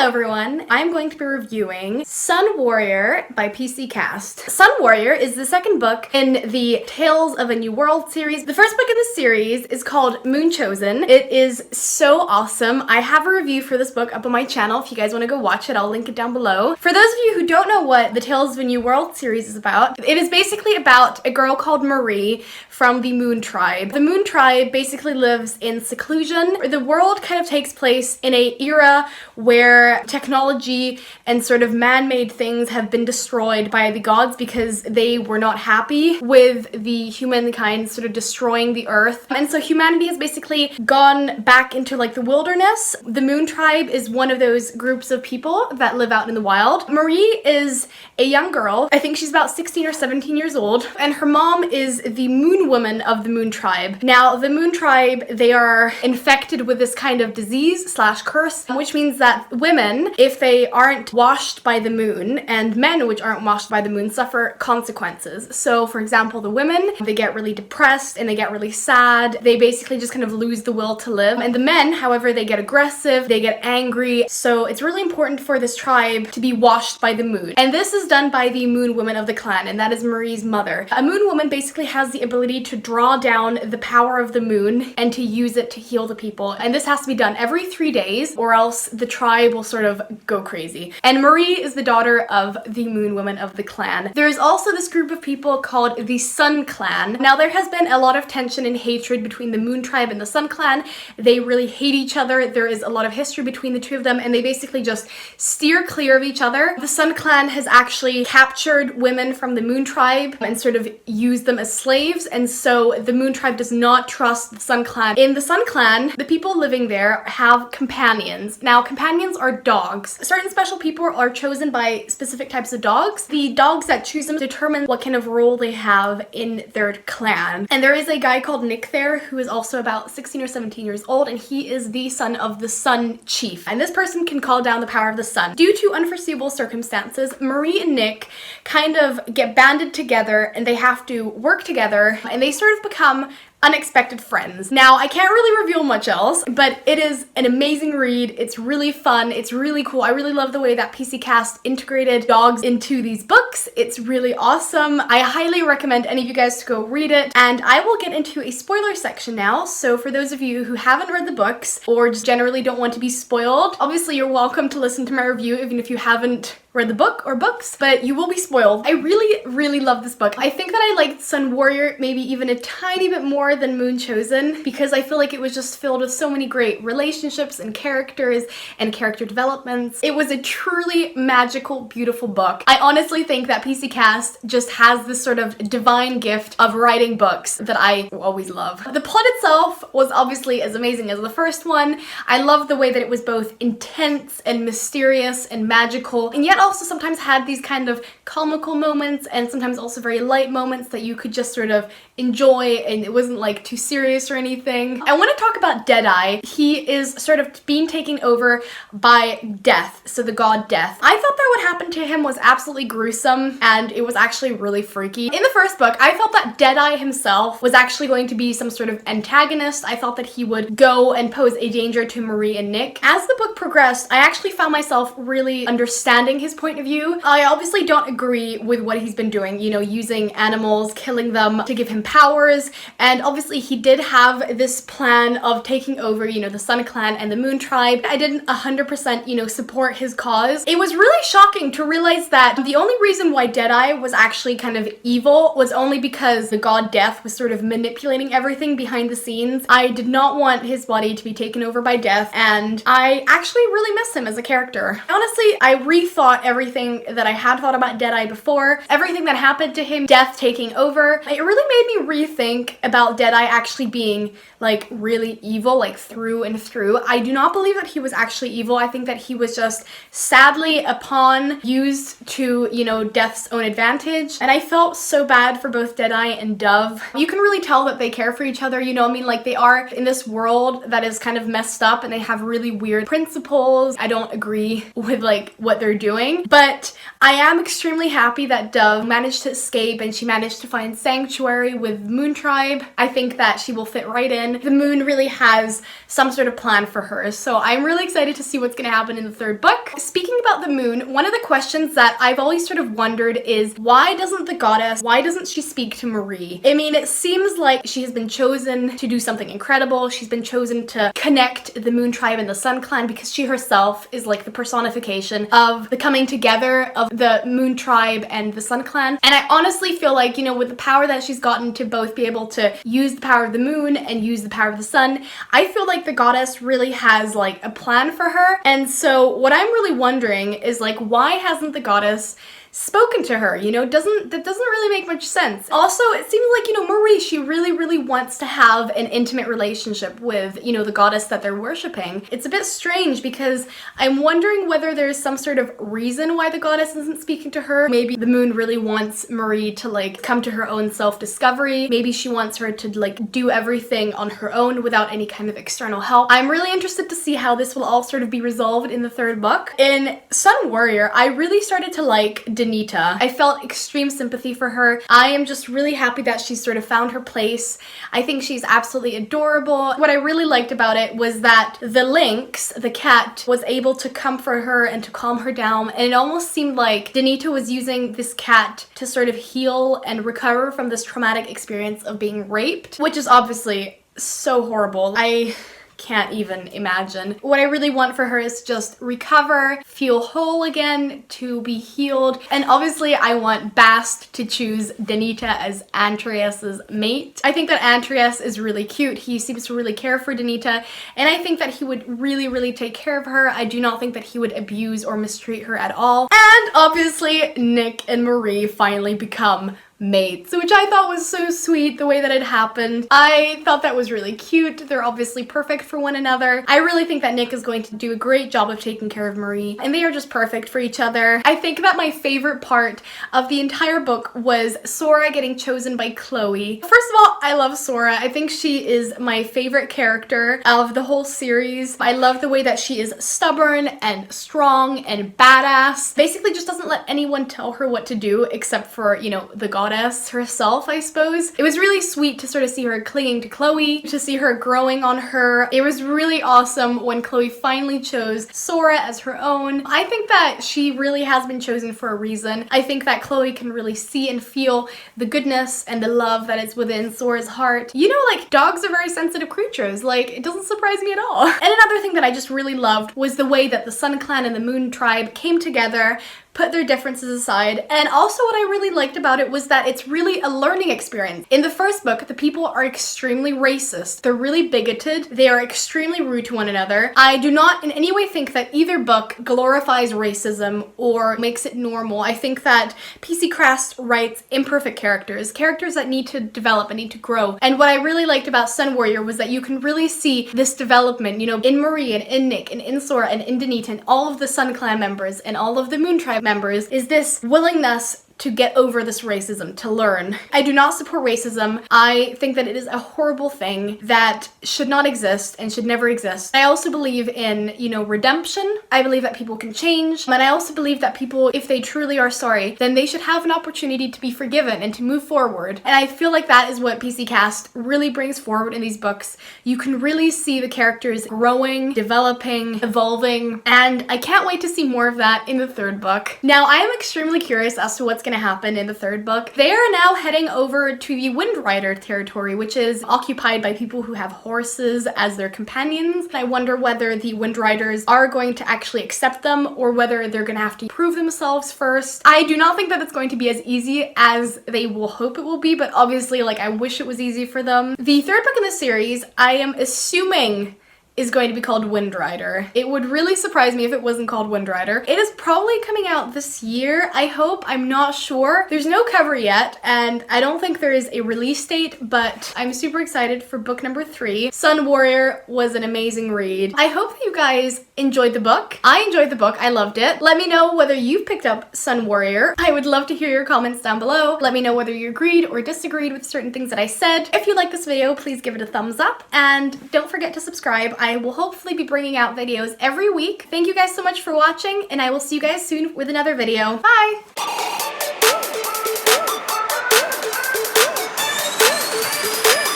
Hello everyone, I'm going to be reviewing Sun Warrior by PC Cast. Sun Warrior is the second book in the Tales of a New World series. The first book in the series is called Moon Chosen. It is so awesome. I have a review for this book up on my channel. If you guys want to go watch it, I'll link it down below. For those of you who don't know what the Tales of a New World series is about, it is basically about a girl called Marie from the Moon Tribe. The Moon Tribe basically lives in seclusion. The world kind of takes place in an era where technology and sort of man-made things have been destroyed by the gods because they were not happy with the humankind sort of destroying the earth. And so humanity has basically gone back into like the wilderness. The Moon Tribe is one of those groups of people that live out in the wild. Marie is a young girl. I think she's about 16 or 17 years old. And her mom is the Moon Woman of the Moon Tribe. Now, the Moon Tribe, they are infected with this kind of disease slash curse, which means that women, if they aren't washed by the moon, and men which aren't washed by the moon, suffer consequences. So, for example, the women, they get really depressed and they get really sad. They basically just kind of lose the will to live. And the men, however, they get aggressive, they get angry. So it's really important for this tribe to be washed by the moon. And this is done by the Moon Woman of the clan, and that is Marie's mother. A Moon Woman basically has the ability to draw down the power of the moon and to use it to heal the people. And this has to be done every 3 days or else the tribe will sort of go crazy. And Marie is the daughter of the Moon Woman of the clan. There's also this group of people called the Sun Clan. Now there has been a lot of tension and hatred between the Moon Tribe and the Sun Clan. They really hate each other. There is a lot of history between the two of them and they basically just steer clear of each other. The Sun Clan has actually captured women from the Moon Tribe and sort of used them as slaves, and so the Moon Tribe does not trust the Sun Clan. In the Sun Clan, the people living there have companions. Now, companions are dogs. Certain special people are chosen by specific types of dogs. The dogs that choose them determine what kind of role they have in their clan. And there is a guy called Nick there who is also about 16 or 17 years old, and he is the son of the Sun Chief. And this person can call down the power of the sun. Due to unforeseeable circumstances, Marie and Nick kind of get banded together and they have to work together and they sort of become unexpected friends. Now, I can't really reveal much else, but it is an amazing read. It's really fun. It's really cool. I really love the way that PC Cast integrated dogs into these books. It's really awesome. I highly recommend any of you guys to go read it. And I will get into a spoiler section now. So for those of you who haven't read the books or just generally don't want to be spoiled, obviously you're welcome to listen to my review even if you haven't read the book or books, but you will be spoiled. I really love this book. I think that I liked Sun Warrior maybe even a tiny bit more than Moon Chosen because I feel like it was just filled with so many great relationships and characters and character developments. It was a truly magical, beautiful book. I honestly think that PC Cast just has this sort of divine gift of writing books that I always love. The plot itself was obviously as amazing as the first one. I loved the way that it was both intense and mysterious and magical, and yet also sometimes had these kind of comical moments and sometimes also very light moments that you could just sort of enjoy, and it wasn't like too serious or anything. I want to talk about Deadeye. He is sort of being taken over by Death, so the god Death. I thought that what happened to him was absolutely gruesome and it was actually really freaky. In the first book, I felt that Deadeye himself was actually going to be some sort of antagonist. I thought that he would go and pose a danger to Marie and Nick. As the book progressed, I actually found myself really understanding his point of view. I obviously don't agree with what he's been doing, you know, using animals, killing them to give him powers, and obviously he did have this plan of taking over, you know, the Sun Clan and the Moon Tribe. I didn't 100%, you know, support his cause. It was really shocking to realize that the only reason why Deadeye was actually kind of evil was only because the god Death was sort of manipulating everything behind the scenes. I did not want his body to be taken over by Death, and I actually really miss him as a character. Honestly, I rethought everything that I had thought about Deadeye before. Everything that happened to him, Death taking over, it really made me rethink about Deadeye actually being like really evil, like through and through. I do not believe that he was actually evil. I think that he was just sadly a pawn used to, you know, Death's own advantage. And I felt so bad for both Deadeye and Dove. You can really tell that they care for each other, you know, I mean, like they are in this world that is kind of messed up and they have really weird principles. I don't agree with like what they're doing, but I am extremely happy that Dove managed to escape and she managed to find sanctuary with Moon Tribe. I think that she will fit right in happen. The moon really has some sort of plan for her. So I'm really excited to see what's going to happen in the third book. Speaking about the moon, one of the questions that I've always sort of wondered is why doesn't she speak to Marie? I mean, it seems like she has been chosen to do something incredible. She's been chosen to connect the Moon Tribe and the Sun Clan because she herself is like the personification of the coming together of the Moon Tribe and the Sun Clan. And I honestly feel like, you know, with the power that she's gotten to both be able to use the power of the moon and use the power of the sun, I feel like the goddess really has like a plan for her. And so what I'm really wondering is like, why hasn't the goddess spoken to her? You know, that doesn't really make much sense. Also, it seems like, you know, Marie, she really wants to have an intimate relationship with, you know, the goddess that they're worshiping. It's a bit strange because I'm wondering whether there's some sort of reason why the goddess isn't speaking to her. Maybe the moon really wants Marie to like come to her own self-discovery. Maybe she wants her to like do everything on her own without any kind of external help. I'm really interested to see how this will all sort of be resolved in the third book. In Sun Warrior, I really started to like Danita. I felt extreme sympathy for her. I am just really happy that she's sort of found her place. I think she's absolutely adorable. What I really liked about it was that the lynx, the cat, was able to comfort her and to calm her down, and it almost seemed like Danita was using this cat to sort of heal and recover from this traumatic experience of being raped, which is obviously so horrible. I can't even imagine. What I really want for her is just recover, feel whole again, to be healed. And obviously I want Bast to choose Danita as Antreas's mate. I think that Antreas is really cute. He seems to really care for Danita, and I think that he would really take care of her. I do not think that he would abuse or mistreat her at all. And obviously Nick and Marie finally become mates, which I thought was so sweet the way that it happened. I thought that was really cute. They're obviously perfect for one another. I really think that Nick is going to do a great job of taking care of Marie, and they are just perfect for each other. I think that my favorite part of the entire book was Sora getting chosen by Chloe. First of all, I love Sora. I think she is my favorite character of the whole series. I love the way that she is stubborn and strong and badass. Basically just doesn't let anyone tell her what to do except for, you know, the goddess herself, I suppose. It was really sweet to sort of see her clinging to Chloe, to see her growing on her. It was really awesome when Chloe finally chose Sora as her own. I think that she really has been chosen for a reason. I think that Chloe can really see and feel the goodness and the love that is within Sora's heart. You know, like, dogs are very sensitive creatures. Like, it doesn't surprise me at all. And another thing that I just really loved was the way that the Sun Clan and the Moon Tribe came together, put their differences aside. And also what I really liked about it was that it's really a learning experience. In the first book, the people are extremely racist. They're really bigoted. They are extremely rude to one another. I do not in any way think that either book glorifies racism or makes it normal. I think that PC Crast writes imperfect characters, characters that need to develop and need to grow. And what I really liked about Sun Warrior was that you can really see this development, you know, in Marie and in Nick and in Sora and in Danita and all of the Sun Clan members and all of the Moon Tribe members, is this willingness to get over this racism, to learn. I do not support racism. I think that it is a horrible thing that should not exist and should never exist. I also believe in, you know, redemption. I believe that people can change. And I also believe that people, if they truly are sorry, then they should have an opportunity to be forgiven and to move forward. And I feel like that is what PC Cast really brings forward in these books. You can really see the characters growing, developing, evolving, and I can't wait to see more of that in the third book. Now, I am extremely curious as to what's going to happen in the third book. They are now heading over to the Wind Rider territory, which is occupied by people who have horses as their companions. I wonder whether the Wind Riders are going to actually accept them or whether they're going to have to prove themselves first. I do not think that it's going to be as easy as they will hope it will be, but obviously, like, I wish it was easy for them. The third book in the series, I am assuming, is going to be called Wind Rider. It would really surprise me if it wasn't called Wind Rider. It is probably coming out this year, I hope. I'm not sure. There's no cover yet, and I don't think there is a release date, but I'm super excited for book number 3. Sun Warrior was an amazing read. I hope that you guys enjoyed the book. I enjoyed the book. I loved it. Let me know whether you've picked up Sun Warrior. I would love to hear your comments down below. Let me know whether you agreed or disagreed with certain things that I said. If you like this video, please give it a thumbs up, and don't forget to subscribe. I will hopefully be bringing out videos every week. Thank you guys so much for watching, and I will see you guys soon with another video. Bye!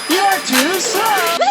You're too slow!